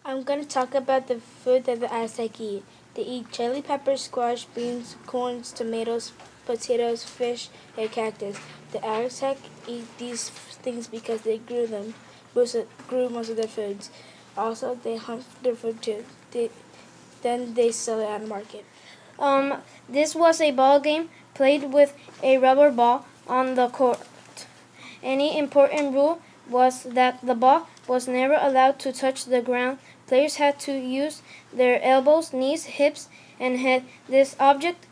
I'm going to talk about the food that the Aztec eat. They eat chili peppers, squash, beans, corns, tomatoes, potatoes, fish, and cactus. The Aztec eat these things because they grew most of their foods. Also, they hunt their food too. Then they sell it at the market. This was a ball game played with a rubber ball on the court. Any important rule was that the ball was never allowed to touch the ground. Players had to use their elbows, knees, hips, and head. This object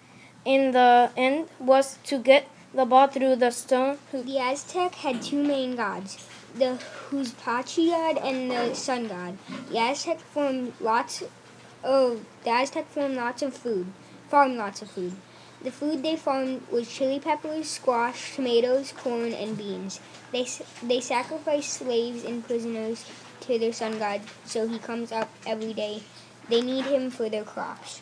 in the end was to get the ball through the stone hoop. The Aztec had two main gods, the Huzpachi god and the sun god. The Aztec farmed lots of food. The food they farmed was chili peppers, squash, tomatoes, corn, and beans. They sacrificed slaves and prisoners to their sun god, so he comes up every day. They need him for their crops.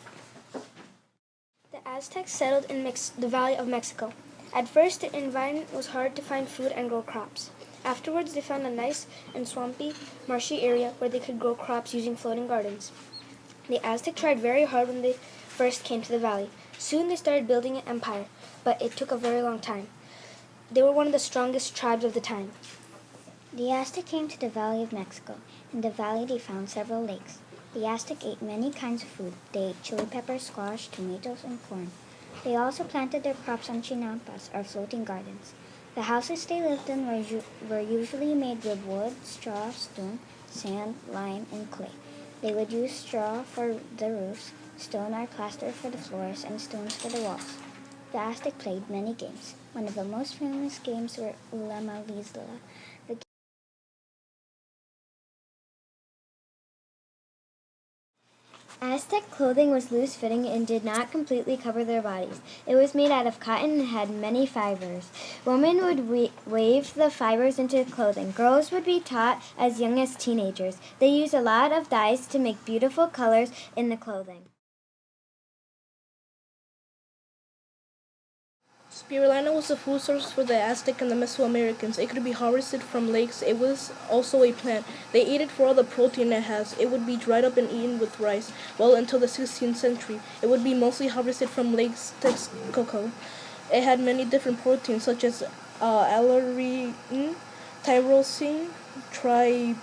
The Aztecs settled in the Valley of Mexico. At first, the environment was hard to find food and grow crops. Afterwards, they found a nice and swampy, marshy area where they could grow crops using floating gardens. The Aztecs tried very hard when they first came to the valley. Soon they started building an empire, but it took a very long time. They were one of the strongest tribes of the time. The Aztec came to the Valley of Mexico. In the valley they found several lakes. The Aztec ate many kinds of food. They ate chili peppers, squash, tomatoes, and corn. They also planted their crops on chinampas, or floating gardens. The houses they lived in were usually made with wood, straw, stone, sand, lime, and clay. They would use straw for the roofs, stone or plaster for the floors, and stones for the walls. The Aztec played many games. One of the most famous games were Ulamalisla. Aztec clothing was loose-fitting and did not completely cover their bodies. It was made out of cotton and had many fibers. Women would weave the fibers into clothing. Girls would be taught as young as teenagers. They used a lot of dyes to make beautiful colors in the clothing. Spirulina was a food source for the Aztec and the Mesoamericans. It could be harvested from lakes. It was also a plant. They ate it for all the protein it has. It would be dried up and eaten with rice. Well, until the 16th century, it would be mostly harvested from lakes Texcoco. It had many different proteins such as allarine, tyrosine, tryptophan,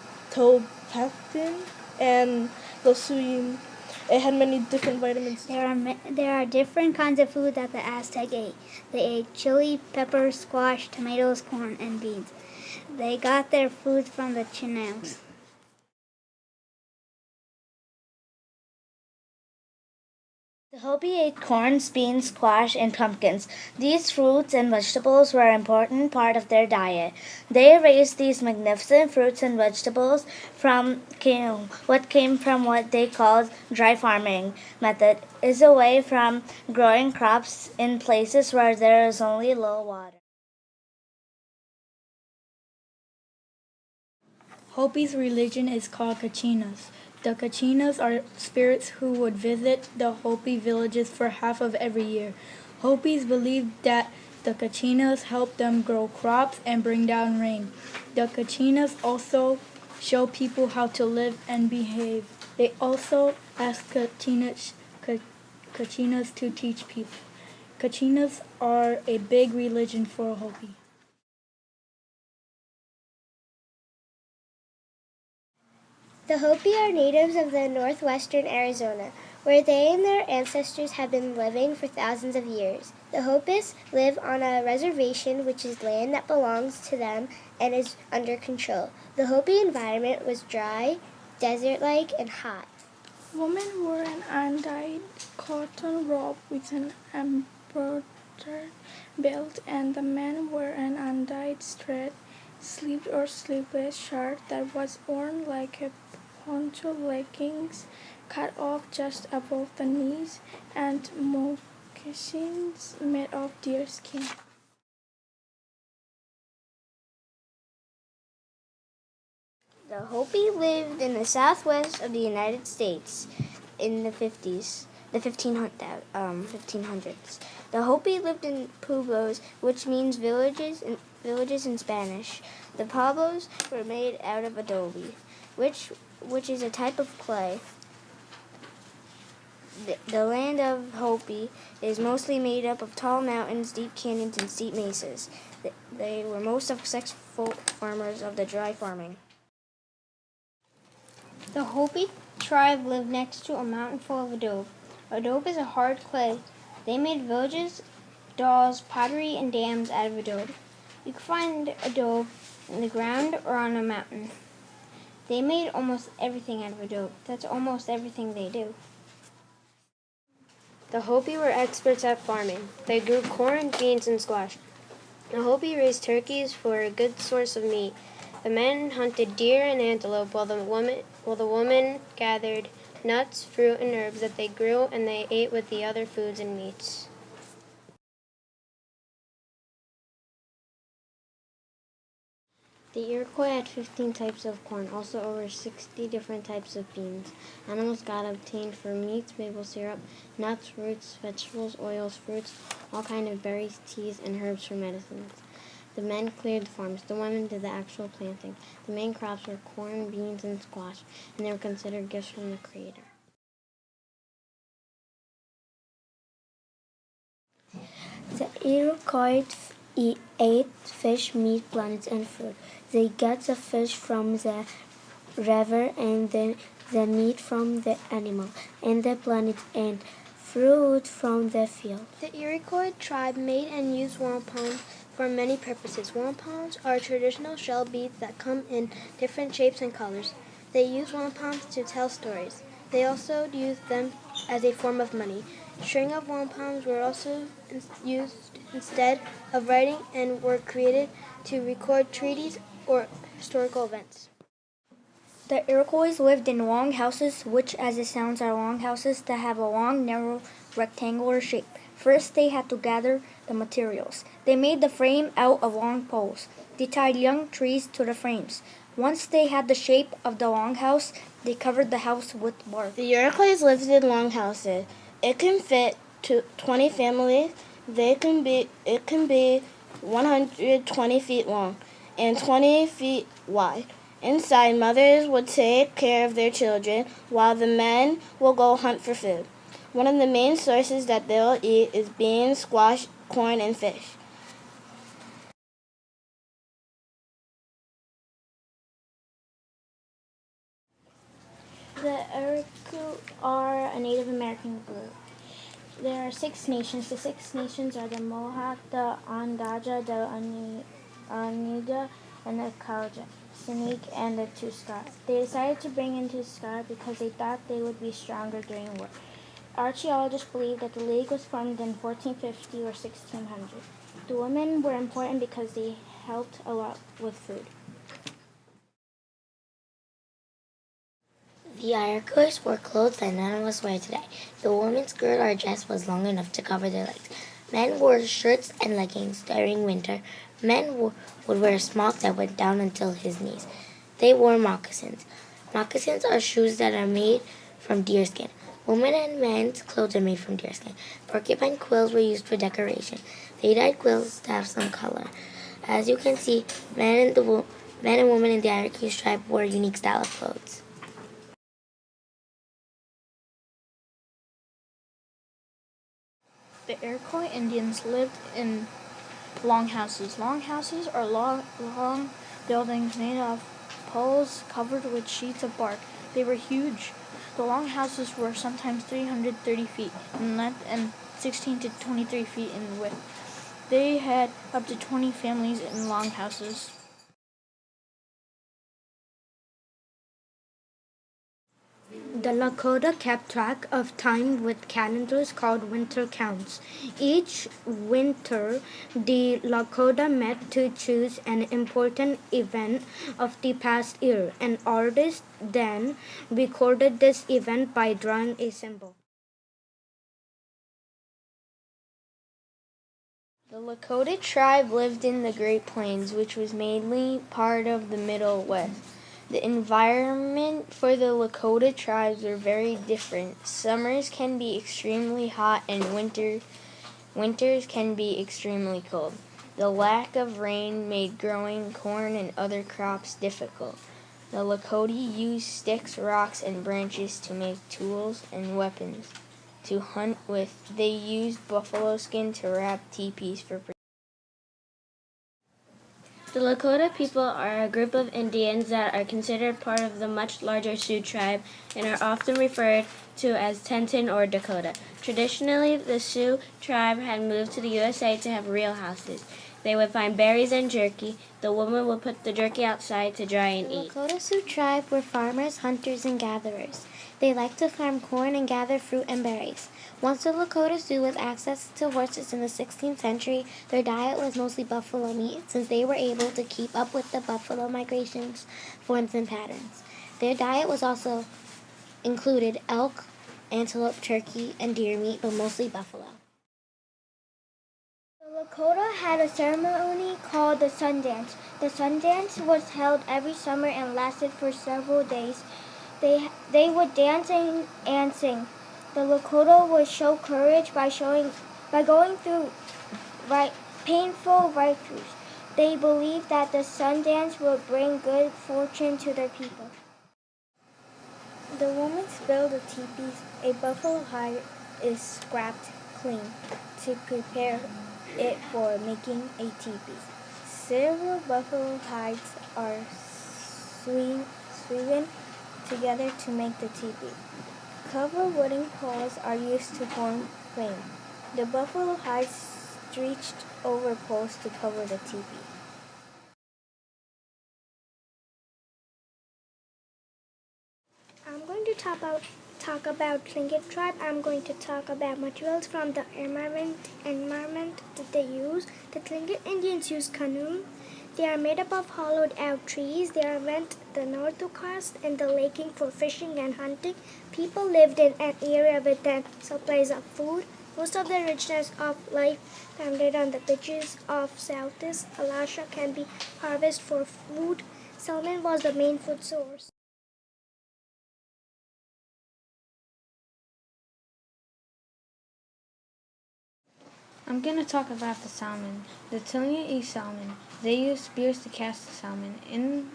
and leucine. It had many different vitamins. There are different kinds of food that the Aztec ate. They ate chili, peppers, squash, tomatoes, corn, and beans. They got their food from the chinampas. The Hopi ate corns, beans, squash, and pumpkins. These fruits and vegetables were an important part of their diet. They raised these magnificent fruits and vegetables from what they called dry farming method, is away from growing crops in places where there is only low water. Hopi's religion is called Kachinas. The Kachinas are spirits who would visit the Hopi villages for half of every year. Hopis believed that the Kachinas help them grow crops and bring down rain. The Kachinas also show people how to live and behave. They also ask Kachinas to teach people. Kachinas are a big religion for Hopi. The Hopi are natives of the northwestern Arizona, where they and their ancestors have been living for thousands of years. The Hopis live on a reservation, which is land that belongs to them and is under control. The Hopi environment was dry, desert-like, and hot. Women wore an undyed cotton robe with an embroidered belt, and the men wore an undyed straight-sleeved or sleeveless shirt that was worn like a poncho, leggings cut off just above the knees, and moccasins made of deer skin. The Hopi lived in the southwest of the United States in the 1500s. The Hopi lived in pueblos, which means villages in Spanish. The pueblos were made out of adobe, which which is a type of clay. The land of Hopi is mostly made up of tall mountains, deep canyons, and steep mesas. They were most successful farmers of the dry farming. The Hopi tribe lived next to a mountain full of adobe. Adobe is a hard clay. They made villages, dolls, pottery, and dams out of adobe. You can find adobe in the ground or on a mountain. They made almost everything out of adobe. That's almost everything they do. The Hopi were experts at farming. They grew corn, beans, and squash. The Hopi raised turkeys for a good source of meat. The men hunted deer and antelope while the women gathered nuts, fruit, and herbs that they grew, and they ate with the other foods and meats. The Iroquois had 15 types of corn, also over 60 different types of beans. Animals got obtained for meats, maple syrup, nuts, roots, vegetables, oils, fruits, all kinds of berries, teas, and herbs for medicines. The men cleared the farms. The women did the actual planting. The main crops were corn, beans, and squash, and they were considered gifts from the Creator. The Iroquois ate fish, meat, plants, and fruit. They got the fish from the river and then the meat from the animal, and the plant and fruit from the field. The Iroquois tribe made and used wampum for many purposes. Wampums are traditional shell beads that come in different shapes and colors. They use wampums to tell stories. They also used them as a form of money. String of wampums were also used instead of writing and were created to record treaties or historical events. The Iroquois lived in long houses, which, as it sounds, are long houses that have a long, narrow, rectangular shape. First, they had to gather the materials. They made the frame out of long poles. They tied young trees to the frames. Once they had the shape of the longhouse, they covered the house with bark. The Iroquois lived in longhouses. It can fit 20 families. It can be 120 feet long and 20 feet wide. Inside, mothers would take care of their children while the men will go hunt for food. One of the main sources that they'll eat is beans, squash, corn, and fish. The Iroquois are a Native American group. There are 6 nations. The 6 nations are the Mohawk, the Onondaga, the Oneida, and the Caucasic, and the Tuskar. They decided to bring in Tuskar because they thought they would be stronger during war. Archaeologists believe that the league was formed in 1450 or 1600. The women were important because they helped a lot with food. The Iroquois wore clothes that none of us wear today. The woman's skirt or dress was long enough to cover their legs. Men wore shirts and leggings during winter. Men would wear smocks that went down until his knees. They wore moccasins. Moccasins are shoes that are made from deerskin. Women and men's clothes are made from deerskin. Porcupine quills were used for decoration. They dyed quills to have some color. As you can see, men and women in the Iroquois tribe wore a unique style of clothes. The Iroquois Indians lived in longhouses. Longhouses are long buildings made of poles covered with sheets of bark. They were huge. The longhouses were sometimes 330 feet in length and 16 to 23 feet in width. They had up to 20 families in longhouses. The Lakota kept track of time with calendars called winter counts. Each winter, the Lakota met to choose an important event of the past year. An artist then recorded this event by drawing a symbol. The Lakota tribe lived in the Great Plains, which was mainly part of the Middle West. The environment for the Lakota tribes are very different. Summers can be extremely hot and winters can be extremely cold. The lack of rain made growing corn and other crops difficult. The Lakota used sticks, rocks, and branches to make tools and weapons. To hunt with, they used buffalo skin to wrap teepees for protection. The Lakota people are a group of Indians that are considered part of the much larger Sioux tribe and are often referred to as Teton or Dakota. Traditionally, the Sioux tribe had moved to the USA to have real houses. They would find berries and jerky. The woman would put the jerky outside to dry and eat. The Lakota Sioux tribe were farmers, hunters, and gatherers. They liked to farm corn and gather fruit and berries. Once the Lakota Sioux with access to horses in the 16th century, their diet was mostly buffalo meat, since they were able to keep up with the buffalo migrations, forms, and patterns. Their diet was also included elk, antelope, turkey, and deer meat, but mostly buffalo. The Lakota had a ceremony called the Sundance. The Sundance was held every summer and lasted for several days. They would dance and sing. The Lakota would show courage by going through painful rituals. They believed that the Sundance would bring good fortune to their people. The woman spilled the teepees. A buffalo hide is scraped clean to prepare it for making a teepee. Several buffalo hides are sewn together to make the teepee. Covered wooden poles are used to form frame. The buffalo hides stretched over poles to cover the teepee. I'm going to talk about Tlingit tribe. I'm going to talk about materials from the environment that they use. The Tlingit Indians use canoe. They are made up of hollowed out trees. They are went the northwest and the laking for fishing and hunting. People lived in an area with then supplies of food. Most of the richness of life founded on the beaches of Southeast Alaska can be harvested for food. Salmon was the main food source. I'm going to talk about the salmon. The Tlingit eat salmon. They use spears to cast the salmon. In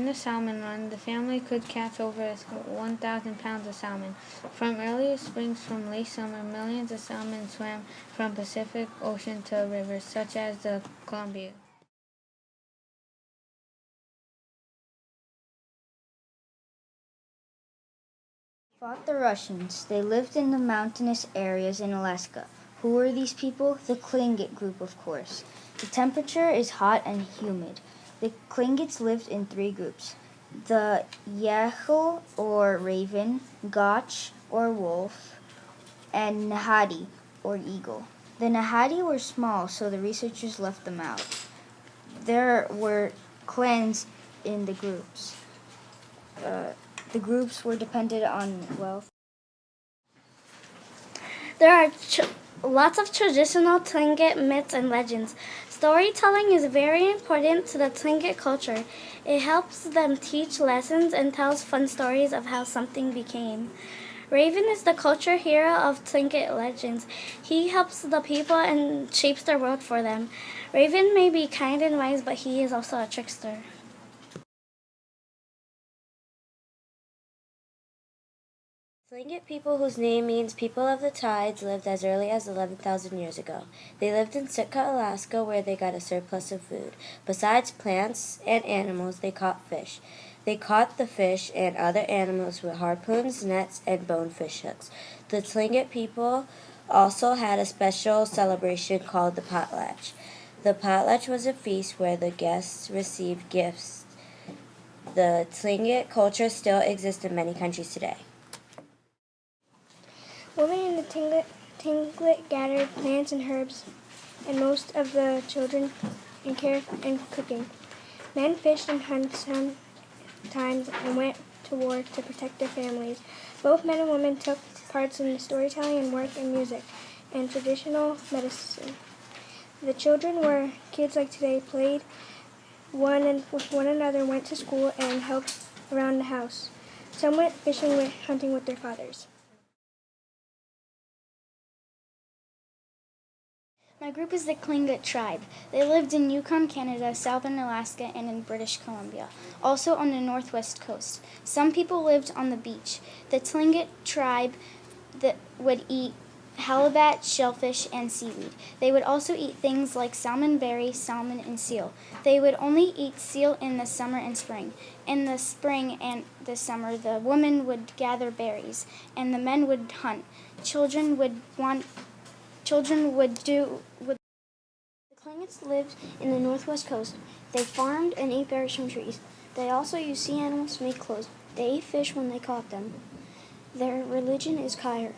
the salmon run, the family could catch over 1,000 pounds of salmon. From earlier springs from late summer, millions of salmon swam from Pacific Ocean to rivers such as the Columbia. Fought the Russians. They lived in the mountainous areas in Alaska. Who were these people? The Tlingit group, of course. The temperature is hot and humid. The Tlingits lived in 3 groups. The Yahel, or raven, Gotch, or wolf, and Nahadi, or eagle. The Nahadi were small, so the researchers left them out. There were clans in the groups. The groups were dependent on wealth. There are lots of traditional Tlingit myths and legends. Storytelling is very important to the Tlingit culture. It helps them teach lessons and tells fun stories of how something became. Raven is the culture hero of Tlingit legends. He helps the people and shapes their world for them. Raven may be kind and wise, but he is also a trickster. Tlingit people, whose name means people of the tides, lived as early as 11,000 years ago. They lived in Sitka, Alaska, where they got a surplus of food. Besides plants and animals, they caught fish. They caught the fish and other animals with harpoons, nets, and bonefish hooks. The Tlingit people also had a special celebration called the potlatch. The potlatch was a feast where the guests received gifts. The Tlingit culture still exists in many countries today. Women in the Tlingit gathered plants and herbs, and most of the children in care and cooking. Men fished and hunted sometimes and went to war to protect their families. Both men and women took parts in storytelling and work and music and traditional medicine. The children were kids like today, played with one another, went to school, and helped around the house. Some went fishing and hunting with their fathers. My group is the Tlingit tribe. They lived in Yukon, Canada, southern Alaska, and in British Columbia, also on the northwest coast. Some people lived on the beach. The Tlingit tribe would eat halibut, shellfish, and seaweed. They would also eat things like salmon berry, salmon, and seal. They would only eat seal in the summer and spring. In the spring and the summer, the women would gather berries, and the men would hunt. The Tlingits lived in the northwest coast. They farmed and ate berries from trees. They also used sea animals to make clothes. They ate fish when they caught them. Their religion is Kaiher.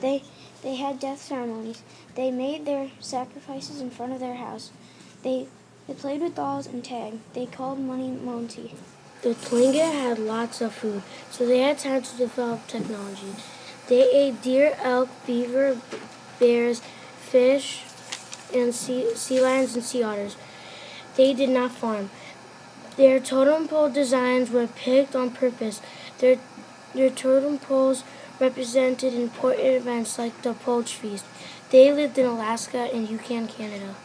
They had death ceremonies. They made their sacrifices in front of their house. They played with dolls and tag. They called money Monty. The Tlingit had lots of food, so they had time to develop technology. They ate deer, elk, beaver, bears, fish, and sea lions and sea otters. They did not farm. Their totem pole designs were picked on purpose. Their totem poles represented important events like the Poach Feast. They lived in Alaska and Yukon, Canada.